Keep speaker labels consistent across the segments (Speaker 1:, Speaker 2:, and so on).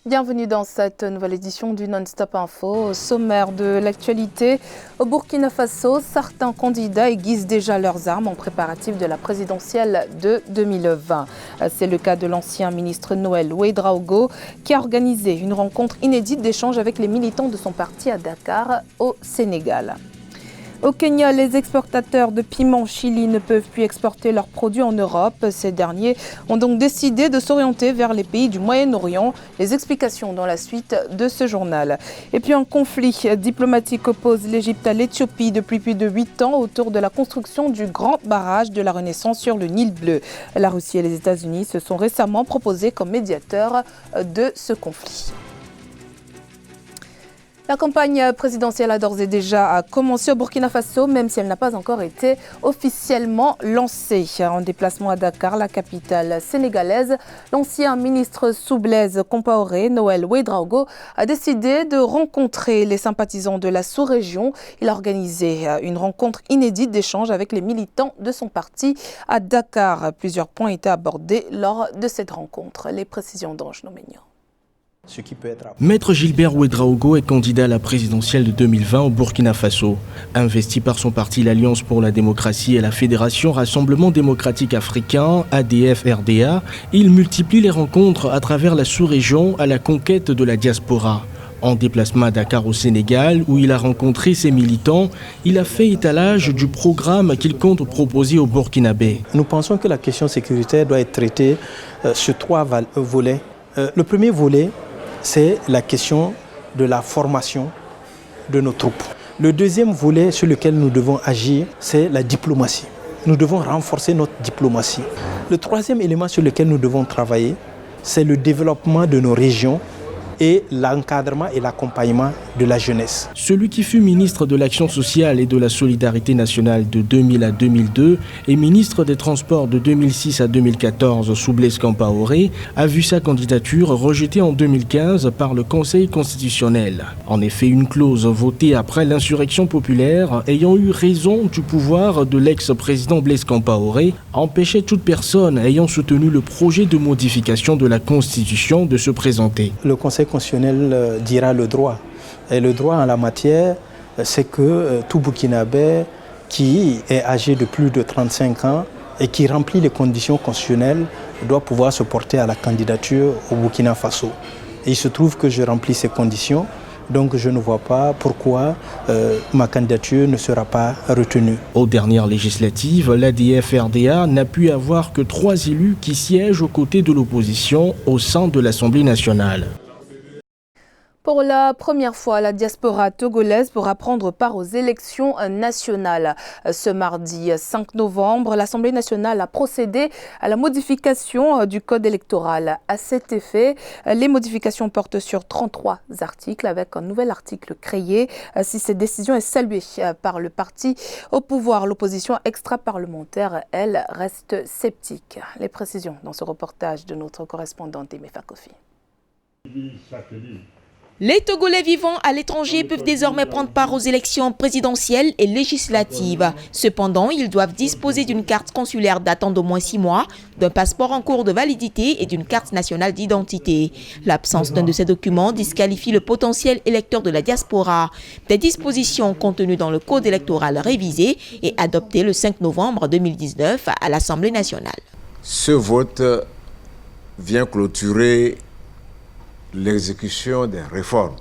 Speaker 1: Bienvenue dans cette nouvelle édition du Non-Stop Info. Au sommaire de l'actualité, au Burkina Faso, certains candidats aiguisent déjà leurs armes en préparatif de la présidentielle de 2020. C'est le cas de l'ancien ministre Noël Ouédraogo qui a organisé une rencontre inédite d'échange avec les militants de son parti à Dakar, au Sénégal. Au Kenya, les exportateurs de piments chili ne peuvent plus exporter leurs produits en Europe. Ces derniers ont donc décidé de s'orienter vers les pays du Moyen-Orient. Les explications dans la suite de ce journal. Et puis un conflit diplomatique oppose l'Égypte à l'Éthiopie depuis plus de 8 ans autour de la construction du grand barrage de la Renaissance sur le Nil bleu. La Russie et les États-Unis se sont récemment proposés comme médiateurs de ce conflit. La campagne présidentielle a d'ores et déjà commencé au Burkina Faso, même si elle n'a pas encore été officiellement lancée. En déplacement à Dakar, la capitale sénégalaise, l'ancien ministre sous Blaise Compaoré, Noël Ouédraogo, a décidé de rencontrer les sympathisants de la sous-région. Il a organisé une rencontre inédite d'échange avec les militants de son parti à Dakar. Plusieurs points étaient abordés lors de cette rencontre. Les précisions d'Ange Noménian.
Speaker 2: Maître Gilbert Ouédraogo est candidat à la présidentielle de 2020 au Burkina Faso. Investi par son parti l'Alliance pour la démocratie et la Fédération Rassemblement démocratique africain, ADF-RDA, il multiplie les rencontres à travers la sous-région à la conquête de la diaspora. En déplacement à Dakar au Sénégal, où il a rencontré ses militants, il a fait étalage du programme qu'il compte proposer aux Burkinabés.
Speaker 3: Nous pensons que la question sécuritaire doit être traitée sur 3 volets. Le premier volet, c'est la question de la formation de nos troupes. Le deuxième volet sur lequel nous devons agir, c'est la diplomatie. Nous devons renforcer notre diplomatie. Le troisième élément sur lequel nous devons travailler, c'est le développement de nos régions et l'encadrement et l'accompagnement de la jeunesse.
Speaker 2: Celui qui fut ministre de l'Action sociale et de la Solidarité nationale de 2000 à 2002 et ministre des Transports de 2006 à 2014 sous Blaise Compaoré a vu sa candidature rejetée en 2015 par le Conseil constitutionnel. En effet, une clause votée après l'insurrection populaire ayant eu raison du pouvoir de l'ex-président Blaise Compaoré empêchait toute personne ayant soutenu le projet de modification de la Constitution de se présenter.
Speaker 3: Le Conseil constitutionnel dira le droit. Et le droit en la matière, c'est que tout Burkinabé qui est âgé de plus de 35 ans et qui remplit les conditions constitutionnelles doit pouvoir se porter à la candidature au Burkina Faso. Et il se trouve que je remplis ces conditions, donc je ne vois pas pourquoi ma candidature ne sera pas retenue.
Speaker 2: Aux dernières législatives, l'ADF-RDA n'a pu avoir que 3 élus qui siègent aux côtés de l'opposition au sein de l'Assemblée nationale.
Speaker 1: Pour la première fois, la diaspora togolaise pourra prendre part aux élections nationales. Ce mardi 5 novembre, l'Assemblée nationale a procédé à la modification du code électoral. À cet effet, les modifications portent sur 33 articles avec un nouvel article créé. Si cette décision est saluée par le parti au pouvoir, l'opposition extra-parlementaire, elle, reste sceptique. Les précisions dans ce reportage de notre correspondante Emefa Kofi.
Speaker 4: Les Togolais vivant à l'étranger peuvent désormais prendre part aux élections présidentielles et législatives. Cependant, ils doivent disposer d'une carte consulaire datant d'au moins 6 mois, d'un passeport en cours de validité et d'une carte nationale d'identité. L'absence d'un de ces documents disqualifie le potentiel électeur de la diaspora. Des dispositions contenues dans le code électoral révisé et adopté le 5 novembre 2019 à l'Assemblée nationale.
Speaker 5: Ce vote vient clôturer l'exécution des réformes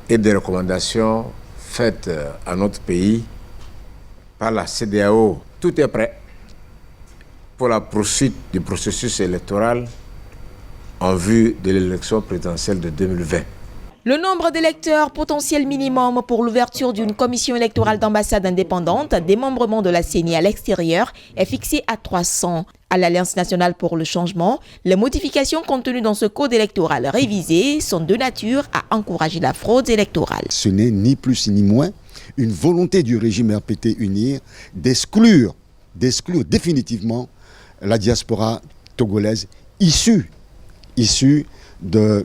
Speaker 5: et des recommandations faites à notre pays par la CEDEAO. Tout est prêt pour la poursuite du processus électoral en vue de l'élection présidentielle de 2020.
Speaker 4: Le nombre d'électeurs potentiel minimum pour l'ouverture d'une commission électorale d'ambassade indépendante, démembrement de la CENI à l'extérieur, est fixé à 300. À l'Alliance nationale pour le changement, les modifications contenues dans ce code électoral révisé sont de nature à encourager la fraude électorale.
Speaker 6: Ce n'est ni plus ni moins une volonté du régime RPT UNIR d'exclure définitivement la diaspora togolaise issue de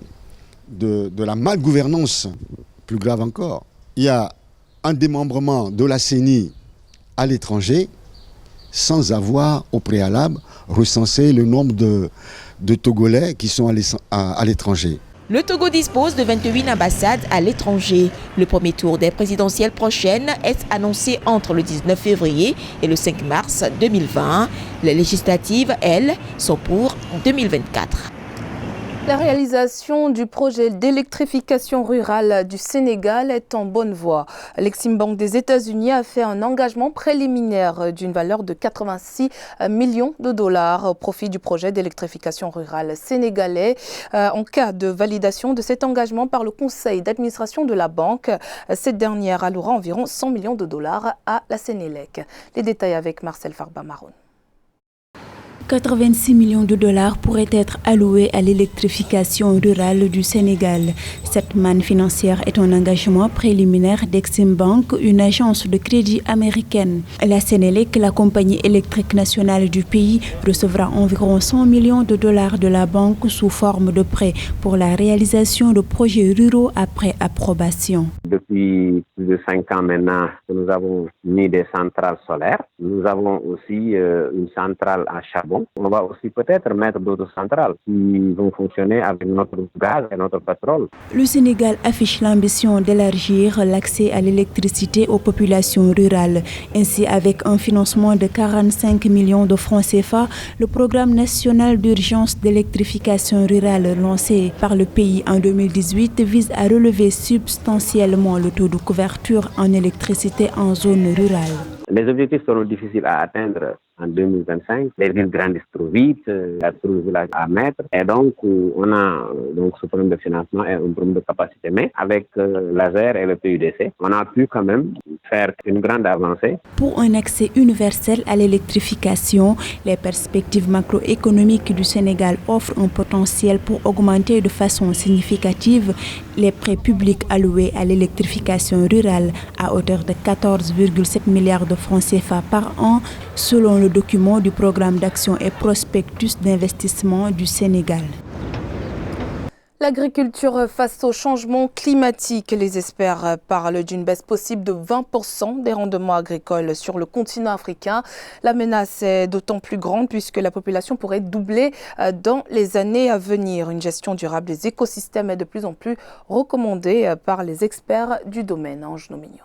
Speaker 6: la malgouvernance. Plus grave encore, il y a un démembrement de la CENI à l'étranger sans avoir au préalable recensé le nombre de Togolais qui sont à l'étranger.
Speaker 4: Le Togo dispose de 28 ambassades à l'étranger. Le premier tour des présidentielles prochaines est annoncé entre le 19 février et le 5 mars 2020. Les législatives, elles, sont pour 2024.
Speaker 1: La réalisation du projet d'électrification rurale du Sénégal est en bonne voie. L'Exim Bank des États-Unis a fait un engagement préliminaire d'une valeur de 86 millions de dollars au profit du projet d'électrification rurale sénégalais. En cas de validation de cet engagement par le conseil d'administration de la banque, cette dernière allouera environ 100 millions de dollars à la Sénélec. Les détails avec Marcel Farba-Maroun.
Speaker 7: 86 millions de dollars pourraient être alloués à l'électrification rurale du Sénégal. Cette manne financière est un engagement préliminaire d'Exim Bank, une agence de crédit américaine. La Sénélec, la compagnie électrique nationale du pays, recevra environ 100 millions de dollars de la banque sous forme de prêts pour la réalisation de projets ruraux après approbation.
Speaker 8: Depuis plus de 5 ans maintenant, nous avons mis des centrales solaires. Nous avons aussi une centrale à charbon. On va aussi peut-être mettre d'autres centrales qui vont fonctionner avec notre gaz et notre pétrole.
Speaker 7: Le Sénégal affiche l'ambition d'élargir l'accès à l'électricité aux populations rurales. Ainsi, avec un financement de 45 millions de francs CFA, le programme national d'urgence d'électrification rurale lancé par le pays en 2018 vise à relever substantiellement le taux de couverture en électricité en zone rurale.
Speaker 8: Les objectifs seront difficiles à atteindre en 2025. Les villes grandissent trop vite, il y a trop de villages à mettre. Et donc, on a ce problème de financement et un problème de capacité. Mais avec l'ASER et le PUDC, on a pu quand même faire une grande avancée.
Speaker 7: Pour un accès universel à l'électrification, les perspectives macroéconomiques du Sénégal offrent un potentiel pour augmenter de façon significative les prêts publics alloués à l'électrification rurale à hauteur de 14,7 milliards de francs CFA par an, selon le document du programme d'action et prospectus d'investissement du Sénégal.
Speaker 1: L'agriculture face au changement climatique, les experts parlent d'une baisse possible de 20% des rendements agricoles sur le continent africain. La menace est d'autant plus grande puisque la population pourrait doubler dans les années à venir. Une gestion durable des écosystèmes est de plus en plus recommandée par les experts du domaine. Ange Nomignon.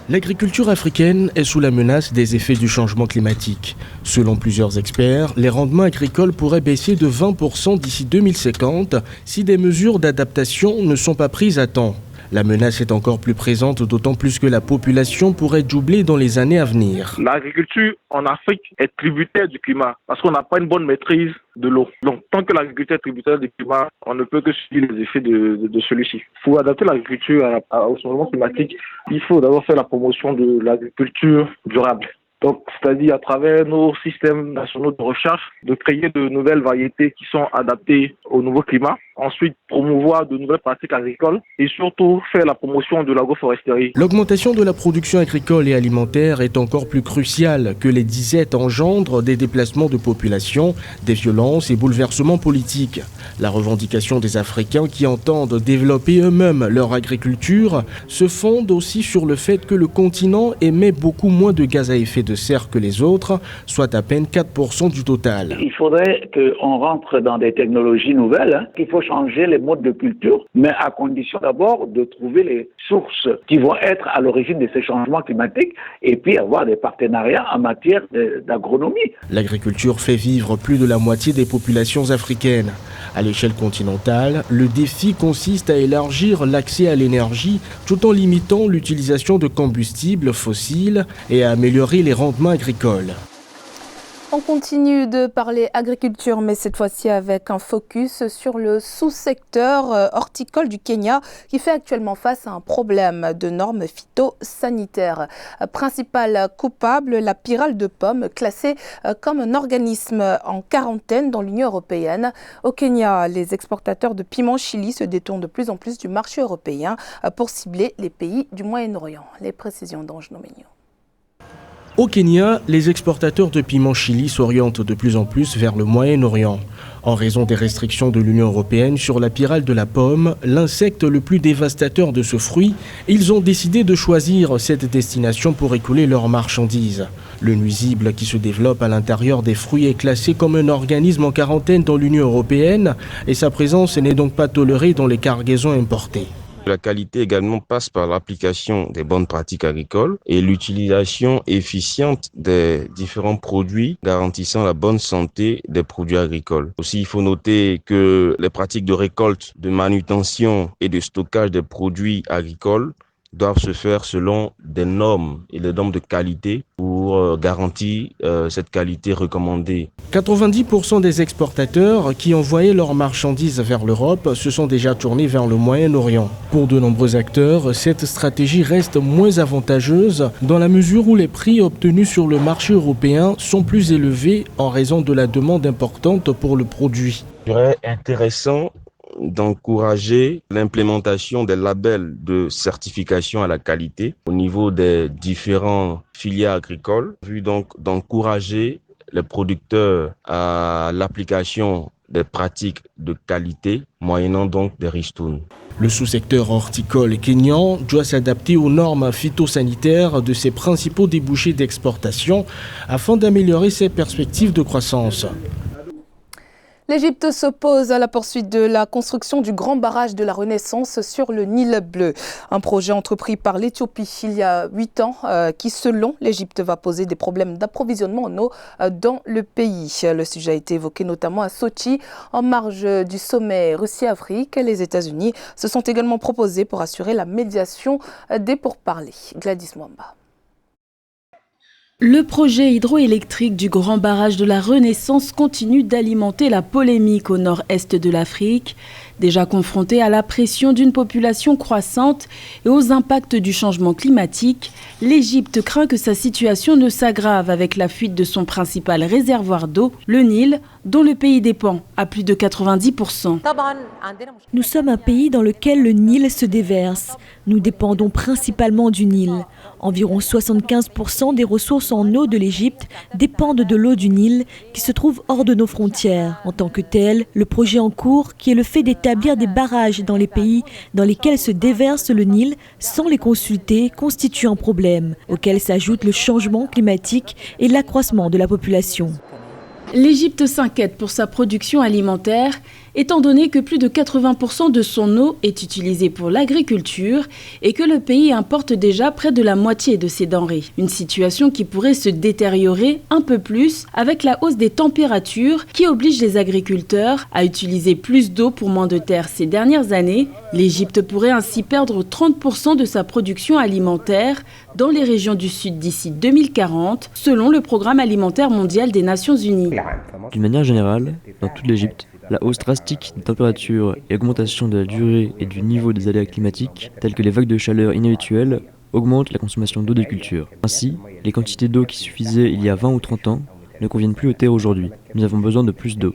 Speaker 2: L'agriculture africaine est sous la menace des effets du changement climatique. Selon plusieurs experts, les rendements agricoles pourraient baisser de 20% d'ici 2050 si des mesures d'adaptation ne sont pas prises à temps. La menace est encore plus présente, d'autant plus que la population pourrait doubler dans les années à venir.
Speaker 9: L'agriculture en Afrique est tributaire du climat parce qu'on n'a pas une bonne maîtrise de l'eau. Donc, tant que l'agriculture est tributaire du climat, on ne peut que subir les effets de celui-ci. Pour adapter l'agriculture au changement climatique, il faut d'abord faire la promotion de l'agriculture durable. Donc, c'est-à-dire à travers nos systèmes nationaux de recherche, de créer de nouvelles variétés qui sont adaptées au nouveau climat. Ensuite, promouvoir de nouvelles pratiques agricoles et surtout faire la promotion de l'agroforesterie.
Speaker 2: L'augmentation de la production agricole et alimentaire est encore plus cruciale que les disettes engendrent des déplacements de population, des violences et bouleversements politiques. La revendication des Africains qui entendent développer eux-mêmes leur agriculture se fonde aussi sur le fait que le continent émet beaucoup moins de gaz à effet de serre que les autres, soit à peine 4% du total.
Speaker 10: Il faudrait qu'on rentre dans des technologies nouvelles, qu'il faut changer les modes de culture, mais à condition d'abord de trouver les sources qui vont être à l'origine de ces changements climatiques et puis avoir des partenariats en matière d'agronomie.
Speaker 2: L'agriculture fait vivre plus de la moitié des populations africaines. À l'échelle continentale, le défi consiste à élargir l'accès à l'énergie tout en limitant l'utilisation de combustibles fossiles et à améliorer les rendements agricoles.
Speaker 1: On continue de parler agriculture, mais cette fois-ci avec un focus sur le sous-secteur horticole du Kenya qui fait actuellement face à un problème de normes phytosanitaires. Principal coupable, la pyrale de pomme, classée comme un organisme en quarantaine dans l'Union européenne. Au Kenya, les exportateurs de piments chili se détournent de plus en plus du marché européen pour cibler les pays du Moyen-Orient. Les précisions d'Ange Nomignon.
Speaker 2: Au Kenya, les exportateurs de piments chili s'orientent de plus en plus vers le Moyen-Orient. En raison des restrictions de l'Union européenne sur la pyrale de la pomme, l'insecte le plus dévastateur de ce fruit, ils ont décidé de choisir cette destination pour écouler leurs marchandises. Le nuisible qui se développe à l'intérieur des fruits est classé comme un organisme en quarantaine dans l'Union européenne et sa présence n'est donc pas tolérée dans les cargaisons importées.
Speaker 11: La qualité également passe par l'application des bonnes pratiques agricoles et l'utilisation efficiente des différents produits garantissant la bonne santé des produits agricoles. Aussi, il faut noter que les pratiques de récolte, de manutention et de stockage des produits agricoles doivent se faire selon des normes et des normes de qualité pour garantir cette qualité recommandée.
Speaker 2: 90% des exportateurs qui envoyaient leurs marchandises vers l'Europe se sont déjà tournés vers le Moyen-Orient. Pour de nombreux acteurs, cette stratégie reste moins avantageuse dans la mesure où les prix obtenus sur le marché européen sont plus élevés en raison de la demande importante pour le produit.
Speaker 11: Il serait intéressant d'encourager l'implémentation des labels de certification à la qualité au niveau des différents filières agricoles, vu donc d'encourager les producteurs à l'application des pratiques de qualité, moyennant donc des ristournes.
Speaker 2: Le sous-secteur horticole kényan doit s'adapter aux normes phytosanitaires de ses principaux débouchés d'exportation afin d'améliorer ses perspectives de croissance.
Speaker 1: L'Égypte s'oppose à la poursuite de la construction du grand barrage de la Renaissance sur le Nil bleu. Un projet entrepris par l'Éthiopie il y a 8 ans qui, selon l'Égypte, va poser des problèmes d'approvisionnement en eau dans le pays. Le sujet a été évoqué notamment à Sochi en marge du sommet Russie-Afrique. Les États-Unis se sont également proposés pour assurer la médiation des pourparlers. Gladys Mwamba.
Speaker 12: Le projet hydroélectrique du grand barrage de la Renaissance continue d'alimenter la polémique au nord-est de l'Afrique. Déjà confronté à la pression d'une population croissante et aux impacts du changement climatique, l'Égypte craint que sa situation ne s'aggrave avec la fuite de son principal réservoir d'eau, le Nil, dont le pays dépend à plus de 90%.
Speaker 13: Nous sommes un pays dans lequel le Nil se déverse. Nous dépendons principalement du Nil. Environ 75% des ressources en eau de l'Égypte dépendent de l'eau du Nil qui se trouve hors de nos frontières. En tant que tel, le projet en cours, qui est le fait d'établir des barrages dans les pays dans lesquels se déverse le Nil sans les consulter, constitue un problème, auquel s'ajoute le changement climatique et l'accroissement de la population.
Speaker 12: L'Égypte s'inquiète pour sa production alimentaire, étant donné que plus de 80% de son eau est utilisée pour l'agriculture et que le pays importe déjà près de la moitié de ses denrées. Une situation qui pourrait se détériorer un peu plus avec la hausse des températures qui oblige les agriculteurs à utiliser plus d'eau pour moins de terre ces dernières années. L'Égypte pourrait ainsi perdre 30% de sa production alimentaire dans les régions du Sud d'ici 2040, selon le Programme alimentaire mondial des Nations Unies.
Speaker 14: D'une manière générale, dans toute l'Égypte, la hausse drastique des températures et l'augmentation de la durée et du niveau des aléas climatiques, tels que les vagues de chaleur inhabituelles, augmentent la consommation d'eau des cultures. Ainsi, les quantités d'eau qui suffisaient il y a 20 ou 30 ans ne conviennent plus aux terres aujourd'hui. Nous avons besoin de plus d'eau.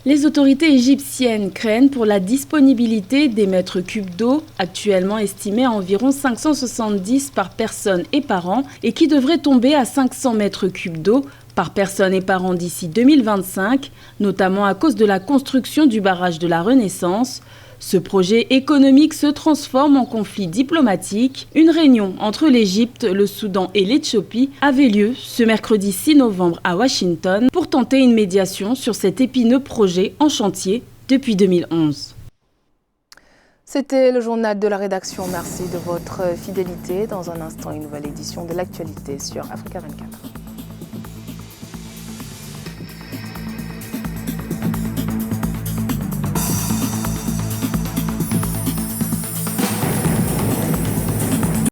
Speaker 12: Les autorités égyptiennes craignent pour la disponibilité des mètres cubes d'eau, actuellement estimés à environ 570 par personne et par an, et qui devraient tomber à 500 mètres cubes d'eau par personne et par an d'ici 2025, notamment à cause de la construction du barrage de la Renaissance. Ce projet économique se transforme en conflit diplomatique. Une réunion entre l'Égypte, le Soudan et l'Éthiopie avait lieu ce mercredi 6 novembre à Washington pour tenter une médiation sur cet épineux projet en chantier depuis 2011.
Speaker 1: C'était le journal de la rédaction. Merci de votre fidélité. Dans un instant, une nouvelle édition de l'actualité sur Africa 24.